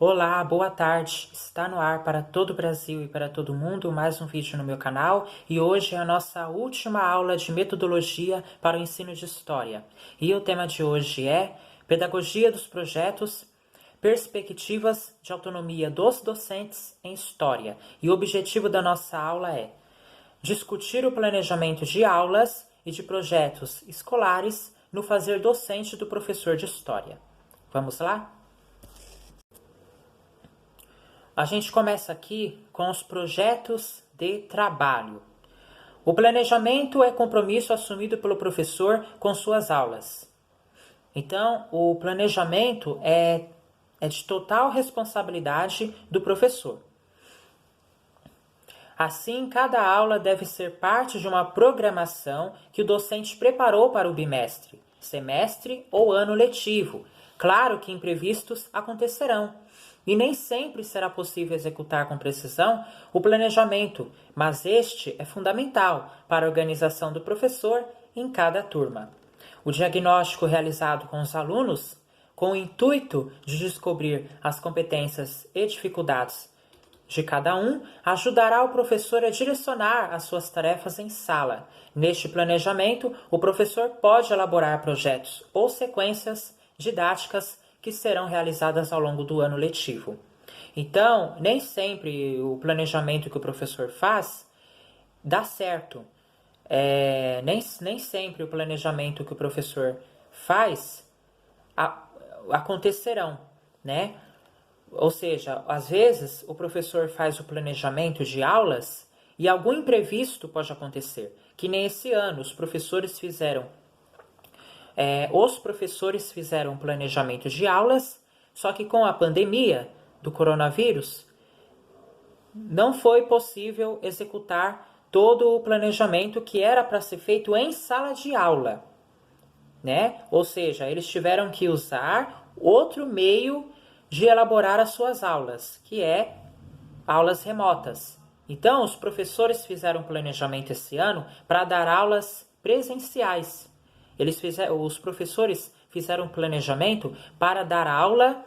Olá, boa tarde. Está no ar para todo o Brasil e para todo mundo mais um vídeo no meu canal e hoje é a nossa última aula de metodologia para o ensino de história. E o tema de hoje é Pedagogia dos projetos, perspectivas de autonomia dos docentes em história. E o objetivo da nossa aula é discutir o planejamento de aulas e de projetos escolares no fazer docente do professor de história. Vamos lá? A gente começa aqui com os projetos de trabalho. O planejamento é compromisso assumido pelo professor com suas aulas. Então, o planejamento é de total responsabilidade do professor. Assim, cada aula deve ser parte de uma programação que o docente preparou para o bimestre, semestre ou ano letivo. Claro que imprevistos acontecerão. E nem sempre será possível executar com precisão o planejamento, mas este é fundamental para a organização do professor em cada turma. O diagnóstico realizado com os alunos, com o intuito de descobrir as competências e dificuldades de cada um, ajudará o professor a direcionar as suas tarefas em sala. Neste planejamento, o professor pode elaborar projetos ou sequências didáticas que serão realizadas ao longo do ano letivo. Então, nem sempre o planejamento que o professor faz dá certo. Nem sempre o planejamento que o professor faz acontecerão, né? Ou seja, às vezes o professor faz o planejamento de aulas e algum imprevisto pode acontecer. Que nem esse ano, os professores fizeram um planejamento de aulas, só que com a pandemia do coronavírus, não foi possível executar todo o planejamento que era para ser feito em sala de aula, né? Ou seja, eles tiveram que usar outro meio de elaborar as suas aulas, que é aulas remotas. Então, os professores fizeram um planejamento esse ano para dar aulas presenciais. Os professores fizeram um planejamento para dar aula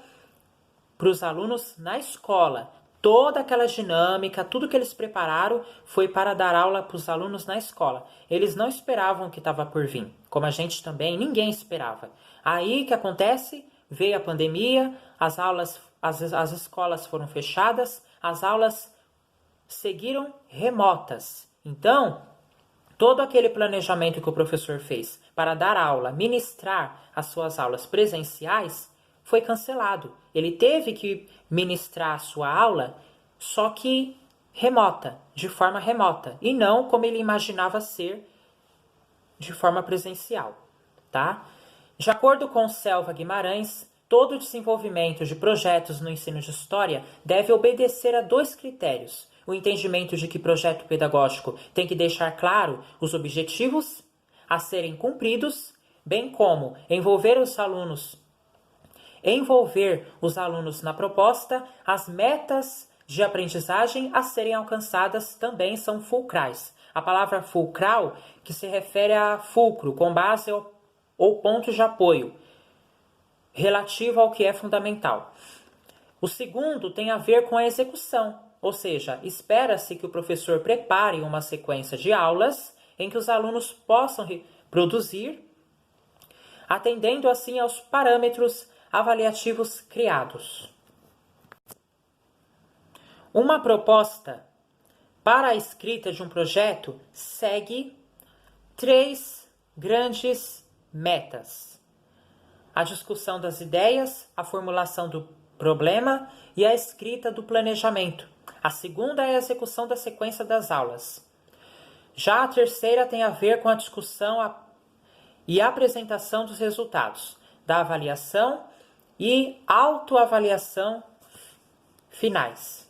para os alunos na escola. Toda aquela dinâmica, tudo que eles prepararam foi para dar aula para os alunos na escola. Eles não esperavam o que estava por vir, como a gente também, ninguém esperava. Aí o que acontece? Veio a pandemia, as escolas foram fechadas, as aulas seguiram remotas. Então, todo aquele planejamento que o professor fez para dar aula, ministrar as suas aulas presenciais, foi cancelado. Ele teve que ministrar a sua aula, só que remota, de forma remota, e não como ele imaginava ser de forma presencial, tá? De acordo com Selva Guimarães, todo o desenvolvimento de projetos no ensino de história deve obedecer a 2 critérios. O entendimento de que projeto pedagógico tem que deixar claro os objetivos a serem cumpridos, bem como envolver os alunos na proposta, as metas de aprendizagem a serem alcançadas também são fulcrais. A palavra fulcral, que se refere a fulcro, com base ou ponto de apoio, relativo ao que é fundamental. O segundo tem a ver com a execução, ou seja, espera-se que o professor prepare uma sequência de aulas em que os alunos possam produzir, atendendo assim aos parâmetros avaliativos criados. Uma proposta para a escrita de um projeto segue 3 grandes metas: a discussão das ideias, a formulação do problema e a escrita do planejamento. A segunda é a execução da sequência das aulas. Já a terceira tem a ver com a discussão e a apresentação dos resultados, da avaliação e autoavaliação finais.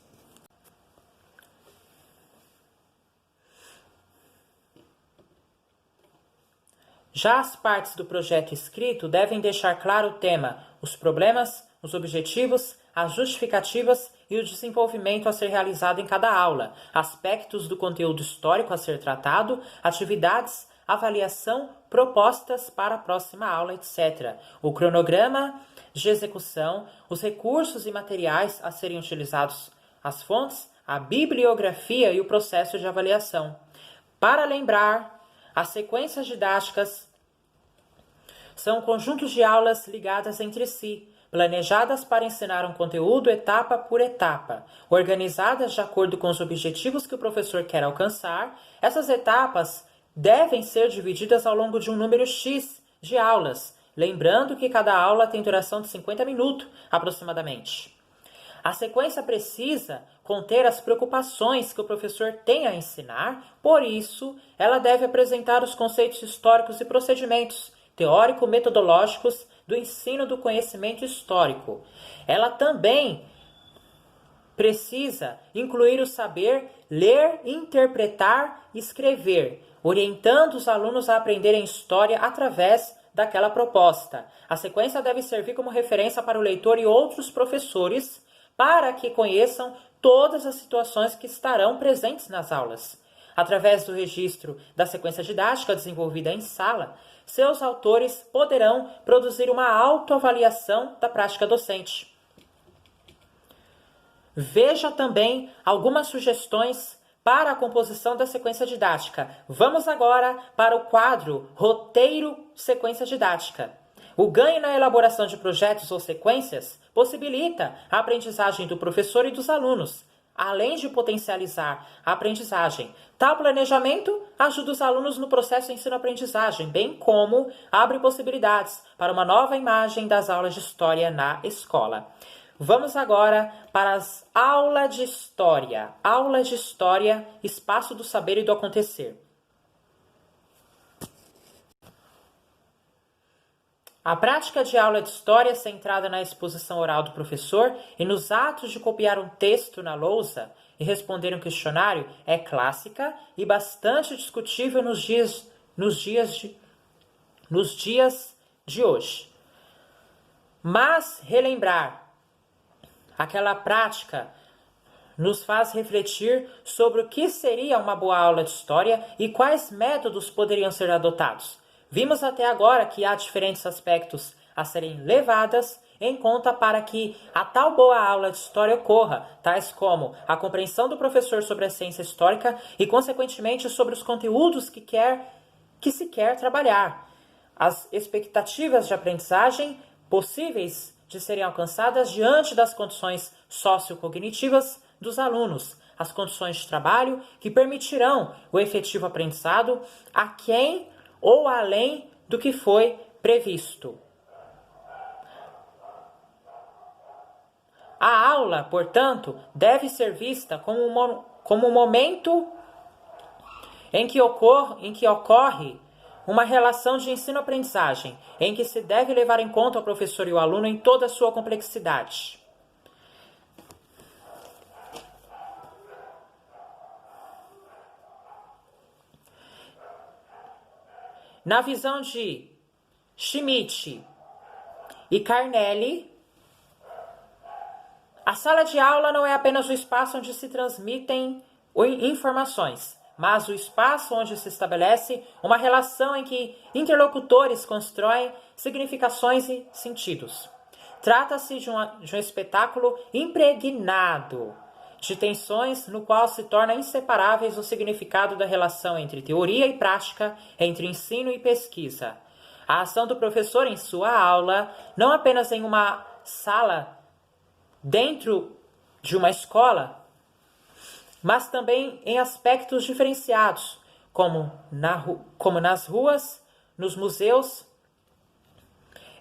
Já as partes do projeto escrito devem deixar claro o tema, os problemas, os objetivos, as justificativas e o desenvolvimento a ser realizado em cada aula, aspectos do conteúdo histórico a ser tratado, atividades avaliação propostas para a próxima aula, etc. O cronograma de execução, os recursos e materiais a serem utilizados, as fontes, a bibliografia e o processo de avaliação. Para lembrar, as sequências didáticas são conjuntos de aulas ligadas entre si, planejadas para ensinar um conteúdo etapa por etapa, organizadas de acordo com os objetivos que o professor quer alcançar. Essas etapas devem ser divididas ao longo de um número X de aulas, lembrando que cada aula tem duração de 50 minutos, aproximadamente. A sequência precisa conter as preocupações que o professor tem a ensinar, por isso, ela deve apresentar os conceitos históricos e procedimentos teórico-metodológicos do ensino do conhecimento histórico. Ela também precisa incluir o saber ler, interpretar e escrever, orientando os alunos a aprenderem história através daquela proposta. A sequência deve servir como referência para o leitor e outros professores para que conheçam todas as situações que estarão presentes nas aulas. Através do registro da sequência didática desenvolvida em sala, seus autores poderão produzir uma autoavaliação da prática docente. Veja também algumas sugestões para a composição da sequência didática. Vamos agora para o quadro Roteiro Sequência Didática. O ganho na elaboração de projetos ou sequências possibilita a aprendizagem do professor e dos alunos, além de potencializar a aprendizagem. Tal planejamento ajuda os alunos no processo ensino-aprendizagem, bem como abre possibilidades para uma nova imagem das aulas de história na escola. Vamos agora para as aulas de história. Aula de história, espaço do saber e do acontecer. A prática de aula de história centrada na exposição oral do professor e nos atos de copiar um texto na lousa e responder um questionário é clássica e bastante discutível nos dias de hoje. Mas relembrar aquela prática nos faz refletir sobre o que seria uma boa aula de história e quais métodos poderiam ser adotados. Vimos até agora que há diferentes aspectos a serem levados em conta para que a tal boa aula de história ocorra, tais como a compreensão do professor sobre a ciência histórica e, consequentemente, sobre os conteúdos que se quer trabalhar, as expectativas de aprendizagem possíveis de serem alcançadas diante das condições sociocognitivas dos alunos, as condições de trabalho que permitirão o efetivo aprendizado a quem ou além do que foi previsto. A aula, portanto, deve ser vista como um momento em que ocorre uma relação de ensino-aprendizagem, em que se deve levar em conta o professor e o aluno em toda a sua complexidade. Na visão de Schmidt e Carnelli, a sala de aula não é apenas o espaço onde se transmitem informações, mas o espaço onde se estabelece uma relação em que interlocutores constroem significações e sentidos. Trata-se de um espetáculo impregnado de tensões, no qual se torna inseparáveis o significado da relação entre teoria e prática, entre ensino e pesquisa. A ação do professor em sua aula, não apenas em uma sala dentro de uma escola, mas também em aspectos diferenciados, como nas ruas, nos museus,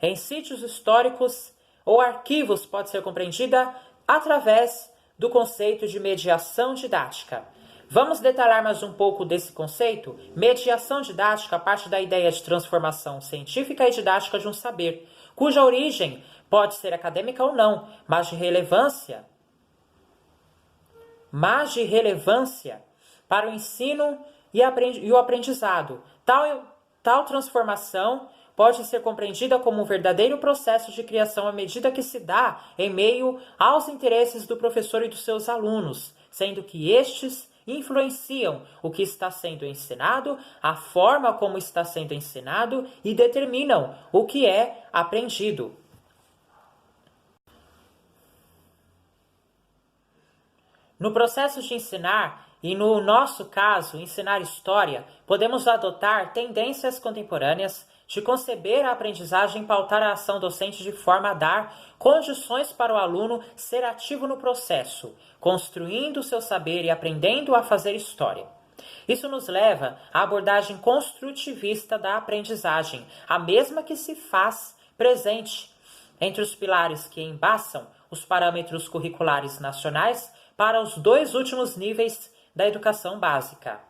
em sítios históricos ou arquivos, pode ser compreendida através do conceito de mediação didática. Vamos detalhar mais um pouco desse conceito? Mediação didática parte da ideia de transformação científica e didática de um saber, cuja origem pode ser acadêmica ou não, mas de relevância para o ensino e o aprendizado. Tal transformação pode ser compreendida como um verdadeiro processo de criação à medida que se dá em meio aos interesses do professor e dos seus alunos, sendo que estes influenciam o que está sendo ensinado, a forma como está sendo ensinado e determinam o que é aprendido. No processo de ensinar, e no nosso caso, ensinar história, podemos adotar tendências contemporâneas de conceber a aprendizagem e pautar a ação docente de forma a dar condições para o aluno ser ativo no processo, construindo seu saber e aprendendo a fazer história. Isso nos leva à abordagem construtivista da aprendizagem, a mesma que se faz presente entre os pilares que embaçam os parâmetros curriculares nacionais para os 2 últimos níveis da educação básica.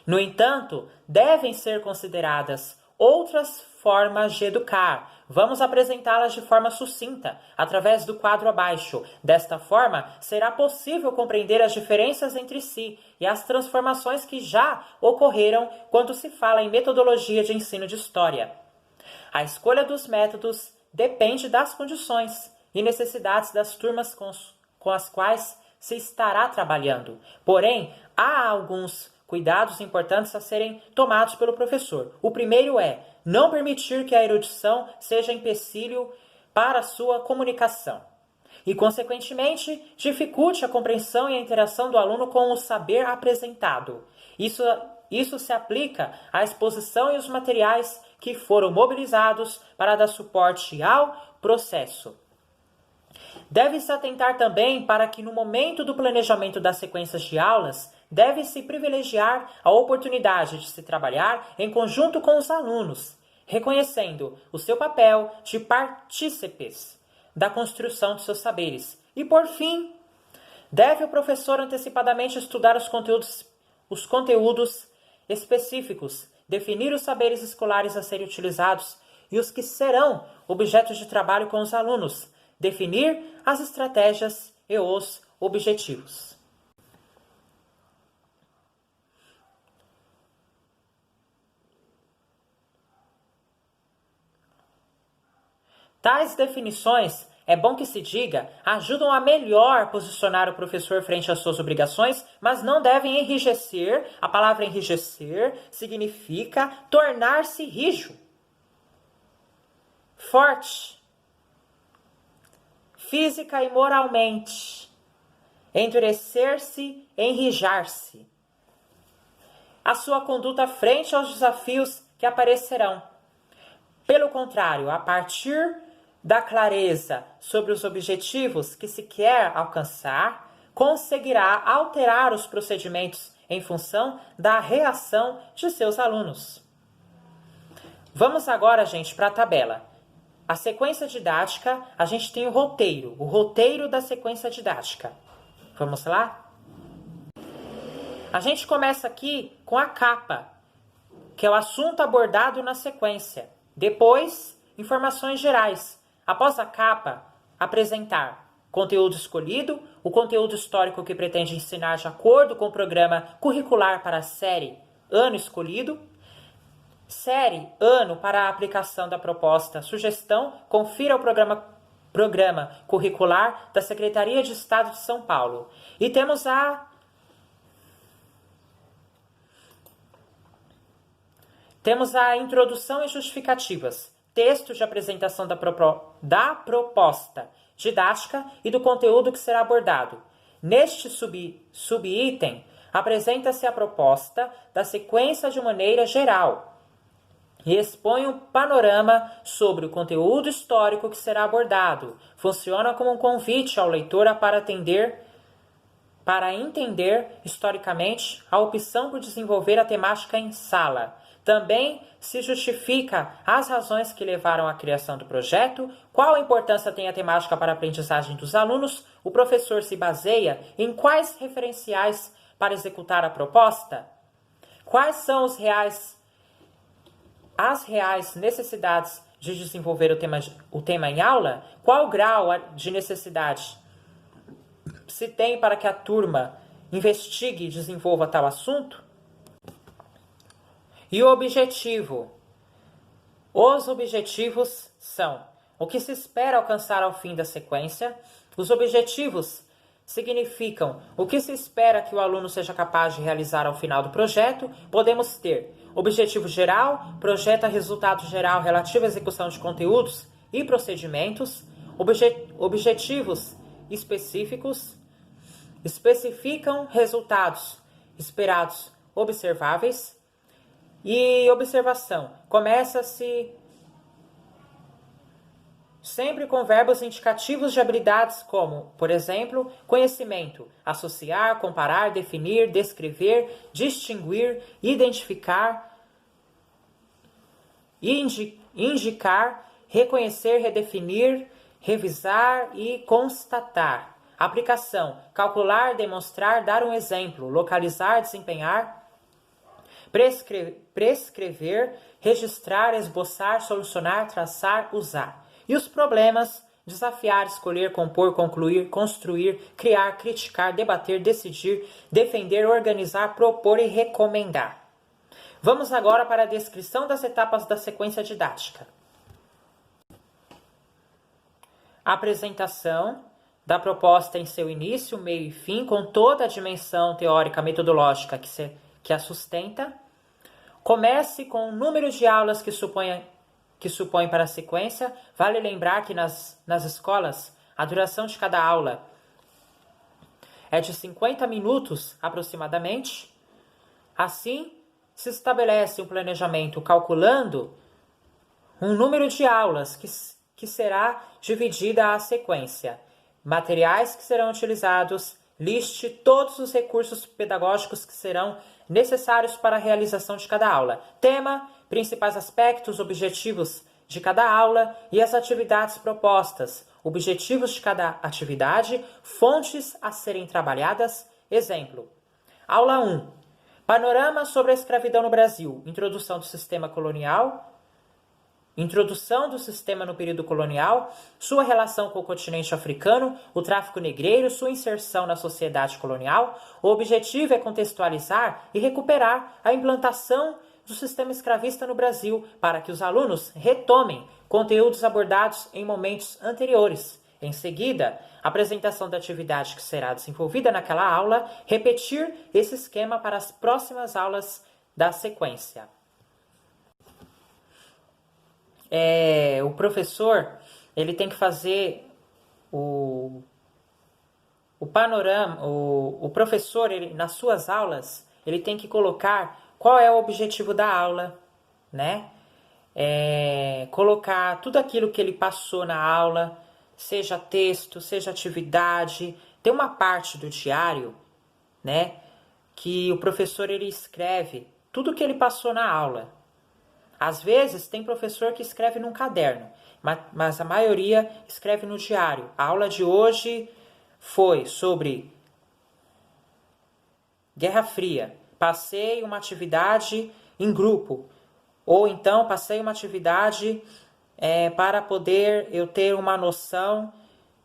No entanto, devem ser consideradas outras formas de educar. Vamos apresentá-las de forma sucinta, através do quadro abaixo. Desta forma, será possível compreender as diferenças entre si e as transformações que já ocorreram quando se fala em metodologia de ensino de história. A escolha dos métodos depende das condições e necessidades das turmas com as quais se estará trabalhando. Porém, há alguns cuidados importantes a serem tomados pelo professor. O primeiro é não permitir que a erudição seja empecilho para a sua comunicação e, consequentemente, dificulte a compreensão e a interação do aluno com o saber apresentado. Isso se aplica à exposição e os materiais que foram mobilizados para dar suporte ao processo. Deve-se atentar também para que no momento do planejamento das sequências de aulas, deve-se privilegiar a oportunidade de se trabalhar em conjunto com os alunos, reconhecendo o seu papel de partícipes da construção de seus saberes. E, por fim, deve o professor antecipadamente estudar os conteúdos específicos, definir os saberes escolares a serem utilizados e os que serão objetos de trabalho com os alunos, definir as estratégias e os objetivos. Tais definições, é bom que se diga, ajudam a melhor posicionar o professor frente às suas obrigações, mas não devem enrijecer. A palavra enrijecer significa tornar-se rijo, forte, física e moralmente, endurecer-se, enrijar-se. A sua conduta frente aos desafios que aparecerão. Pelo contrário, a partir da clareza sobre os objetivos que se quer alcançar, conseguirá alterar os procedimentos em função da reação de seus alunos. Vamos agora, gente, para a tabela. A sequência didática, a gente tem o roteiro da sequência didática. Vamos lá? A gente começa aqui com a capa, que é o assunto abordado na sequência. Depois, informações gerais. Após a capa, apresentar conteúdo escolhido, o conteúdo histórico que pretende ensinar de acordo com o programa curricular para a série, ano escolhido. Série, ano para a aplicação da proposta, sugestão, confira o programa curricular da Secretaria de Estado de São Paulo. E temos a introdução e justificativas, texto de apresentação da proposta didática e do conteúdo que será abordado. Neste subitem, apresenta-se a proposta da sequência de maneira geral e expõe um panorama sobre o conteúdo histórico que será abordado. Funciona como um convite ao leitor para entender historicamente a opção por desenvolver a temática em sala. Também se justifica as razões que levaram à criação do projeto, qual importância tem a temática para a aprendizagem dos alunos, o professor se baseia em quais referenciais para executar a proposta, quais são as reais necessidades de desenvolver o tema em aula, qual grau de necessidade se tem para que a turma investigue e desenvolva tal assunto. E o objetivo? Os objetivos são o que se espera alcançar ao fim da sequência. Os objetivos significam o que se espera que o aluno seja capaz de realizar ao final do projeto, podemos ter objetivo geral, projeta resultado geral relativo à execução de conteúdos e procedimentos, objetivos específicos, especificam resultados esperados observáveis e observação. Começa-se sempre com verbos indicativos de habilidades como, por exemplo, conhecimento, associar, comparar, definir, descrever, distinguir, identificar, indicar, reconhecer, redefinir, revisar e constatar. Aplicação, calcular, demonstrar, dar um exemplo, localizar, desempenhar, prescrever, registrar, esboçar, solucionar, traçar, usar. E os problemas, desafiar, escolher, compor, concluir, construir, criar, criticar, debater, decidir, defender, organizar, propor e recomendar. Vamos agora para a descrição das etapas da sequência didática. Apresentação da proposta em seu início, meio e fim, com toda a dimensão teórica metodológica que a sustenta. Comece com o número de aulas que supõe para a sequência. Vale lembrar que nas escolas, a duração de cada aula é de 50 minutos aproximadamente. Assim, se estabelece um planejamento calculando um número de aulas que será dividida a sequência. Materiais que serão utilizados, liste todos os recursos pedagógicos que serão necessários para a realização de cada aula. Tema, principais aspectos, objetivos de cada aula e as atividades propostas, objetivos de cada atividade, fontes a serem trabalhadas. Exemplo. Aula 1. Panorama sobre a escravidão no Brasil. Introdução do sistema colonial. Introdução do sistema no período colonial, sua relação com o continente africano, o tráfico negreiro, sua inserção na sociedade colonial. O objetivo é contextualizar e recuperar a implantação do sistema escravista no Brasil, para que os alunos retomem conteúdos abordados em momentos anteriores. Em seguida, apresentação da atividade que será desenvolvida naquela aula, repetir esse esquema para as próximas aulas da sequência. O professor, ele tem que fazer o panorama, o professor, ele, nas suas aulas, ele tem que colocar qual é o objetivo da aula, né? Colocar tudo aquilo que ele passou na aula, seja texto, seja atividade. Tem uma parte do diário, né, que o professor ele escreve tudo que ele passou na aula. Às vezes, tem professor que escreve num caderno, mas a maioria escreve no diário. A aula de hoje foi sobre Guerra Fria. Passei uma atividade em grupo. Ou então, passei uma atividade para poder eu ter uma noção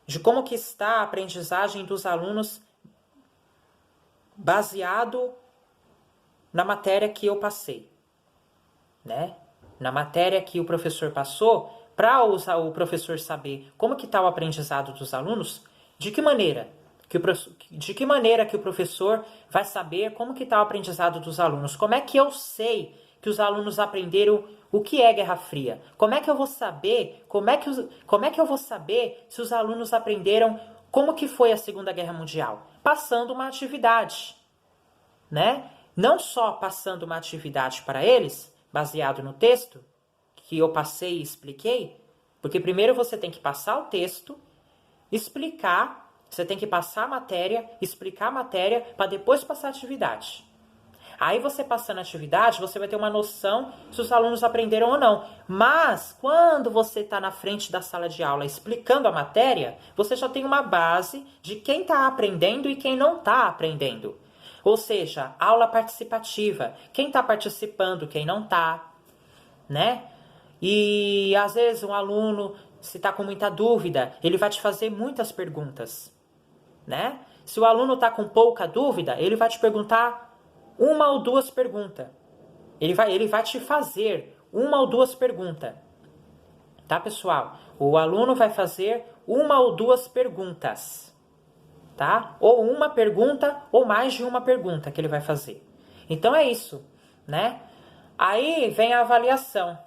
de como que está a aprendizagem dos alunos baseado na matéria que eu passei, né? Na matéria que o professor passou, para o professor saber como que está o aprendizado dos alunos, de que maneira que o professor vai saber como que está o aprendizado dos alunos? Como é que eu sei que os alunos aprenderam o que é Guerra Fria? Como é que eu vou saber? Como é que eu vou saber se os alunos aprenderam como que foi a Segunda Guerra Mundial? Passando uma atividade, né? Não só passando uma atividade para eles, baseado no texto que eu passei e expliquei, porque primeiro você tem que passar o texto, explicar, você tem que passar a matéria, explicar a matéria, para depois passar a atividade. Aí você passando a atividade, você vai ter uma noção se os alunos aprenderam ou não. Mas quando você está na frente da sala de aula explicando a matéria, você já tem uma base de quem está aprendendo e quem não está aprendendo. Ou seja, aula participativa. Quem está participando, quem não está, né? E às vezes um aluno, se está com muita dúvida, ele vai te fazer muitas perguntas, né? Se o aluno está com pouca dúvida, ele vai te perguntar uma ou duas perguntas. Ele vai te fazer uma ou duas perguntas. Tá, pessoal? O aluno vai fazer uma ou duas perguntas. tá? Ou uma pergunta ou mais de uma pergunta que ele vai fazer. Então é isso, né? Aí vem a avaliação.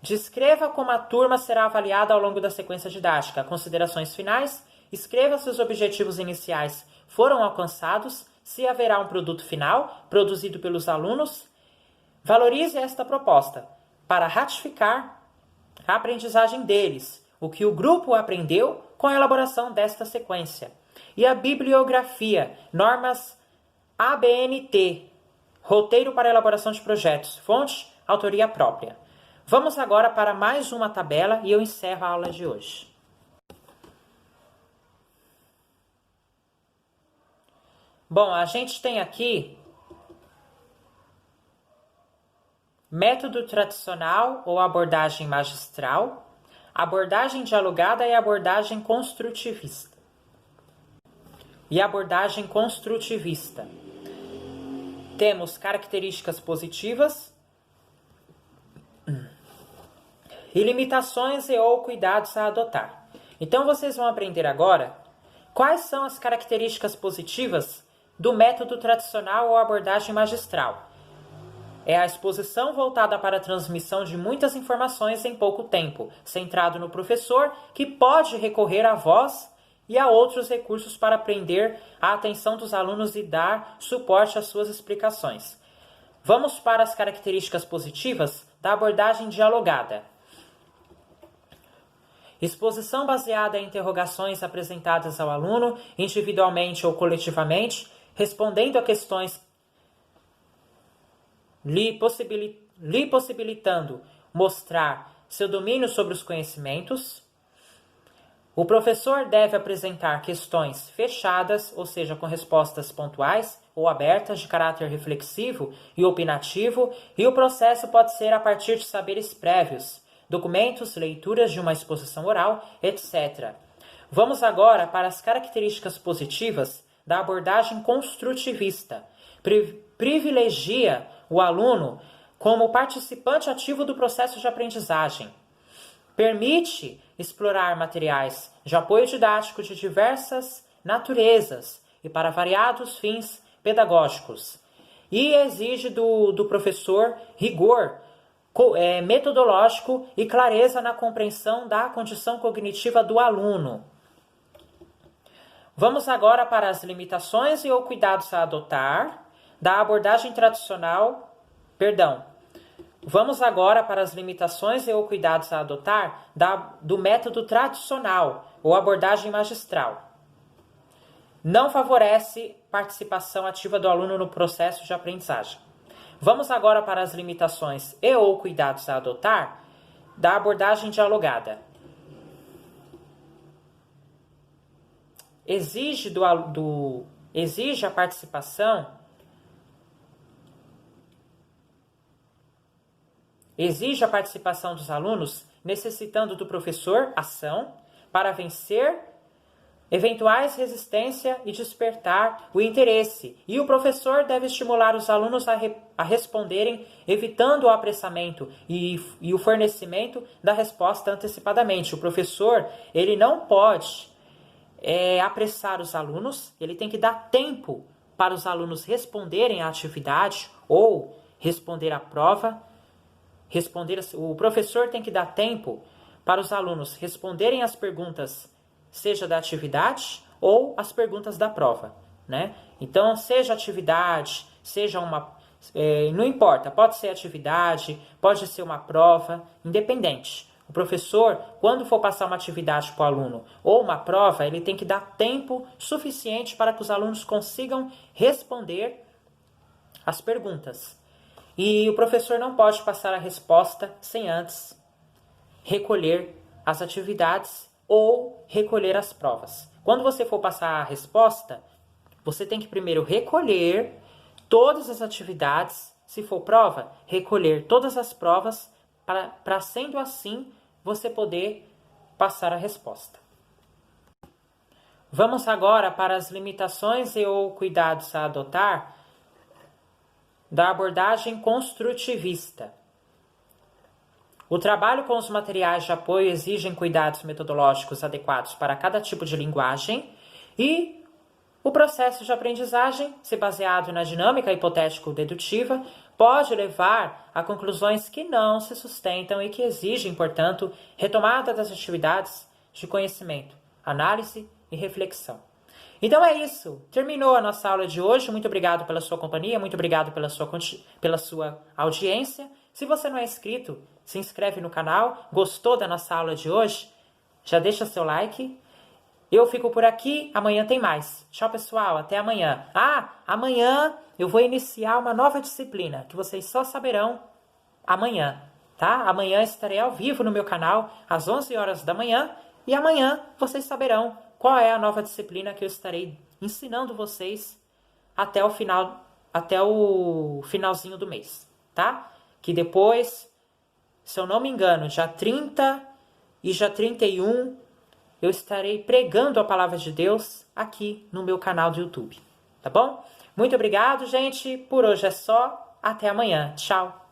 Descreva como a turma será avaliada ao longo da sequência didática. Considerações finais. Escreva se os objetivos iniciais foram alcançados, se haverá um produto final produzido pelos alunos. Valorize esta proposta para ratificar a aprendizagem deles, o que o grupo aprendeu com a elaboração desta sequência. E a bibliografia, normas ABNT, roteiro para elaboração de projetos, fonte, autoria própria. Vamos agora para mais uma tabela e eu encerro a aula de hoje. Bom, a gente tem aqui método tradicional ou abordagem magistral, abordagem dialogada e abordagem construtivista. Temos características positivas e limitações e ou cuidados a adotar. Então, vocês vão aprender agora quais são as características positivas do método tradicional ou abordagem magistral. É a exposição voltada para a transmissão de muitas informações em pouco tempo, centrado no professor, que pode recorrer à voz e a outros recursos para prender a atenção dos alunos e dar suporte às suas explicações. Vamos para as características positivas da abordagem dialogada. Exposição baseada em interrogações apresentadas ao aluno, individualmente ou coletivamente, respondendo a questões lhe possibilitando mostrar seu domínio sobre os conhecimentos. O professor deve apresentar questões fechadas, ou seja, com respostas pontuais ou abertas de caráter reflexivo e opinativo, e o processo pode ser a partir de saberes prévios, documentos, leituras de uma exposição oral, etc. Vamos agora para as características positivas da abordagem construtivista. Privilegia o aluno como participante ativo do processo de aprendizagem. Permite explorar materiais de apoio didático de diversas naturezas e para variados fins pedagógicos. E exige do professor rigor metodológico e clareza na compreensão da condição cognitiva do aluno. Vamos agora para as limitações e ou cuidados a adotar da abordagem tradicional, Vamos agora para as limitações e ou cuidados a adotar do método tradicional ou abordagem magistral. Não favorece participação ativa do aluno no processo de aprendizagem. Vamos agora para as limitações e ou cuidados a adotar da abordagem dialogada. Exige a participação dos alunos, necessitando do professor ação para vencer eventuais resistência e despertar o interesse. E o professor deve estimular os alunos a responderem, evitando o apressamento e o fornecimento da resposta antecipadamente. O professor, ele não pode apressar os alunos, ele tem que dar tempo para os alunos responderem à atividade ou responder à prova. O professor tem que dar tempo para os alunos responderem às perguntas, seja da atividade ou as perguntas da prova, né? Então, seja atividade, seja não importa, pode ser atividade, pode ser uma prova, independente. O professor, quando for passar uma atividade para o aluno ou uma prova, ele tem que dar tempo suficiente para que os alunos consigam responder as perguntas. E o professor não pode passar a resposta sem antes recolher as atividades ou recolher as provas. Quando você for passar a resposta, você tem que primeiro recolher todas as atividades, se for prova, recolher todas as provas, para sendo assim, você poder passar a resposta. Vamos agora para as limitações e ou cuidados a adotar da abordagem construtivista. O trabalho com os materiais de apoio exige cuidados metodológicos adequados para cada tipo de linguagem e o processo de aprendizagem, se baseado na dinâmica hipotético-dedutiva, pode levar a conclusões que não se sustentam e que exigem, portanto, retomada das atividades de conhecimento, análise e reflexão. Então é isso. Terminou a nossa aula de hoje. Muito obrigado pela sua companhia, muito obrigado pela sua audiência. Se você não é inscrito, se inscreve no canal. Gostou da nossa aula de hoje? Já deixa seu like. Eu fico por aqui. Amanhã tem mais. Tchau, pessoal. Até amanhã. Amanhã eu vou iniciar uma nova disciplina que vocês só saberão amanhã, tá? Amanhã estarei ao vivo no meu canal às 11 horas da manhã e amanhã vocês saberão qual é a nova disciplina que eu estarei ensinando vocês até o finalzinho do mês, tá? Que depois, se eu não me engano, dia 30 e dia 31, eu estarei pregando a palavra de Deus aqui no meu canal do YouTube, tá bom? Muito obrigado, gente. Por hoje é só. Até amanhã. Tchau.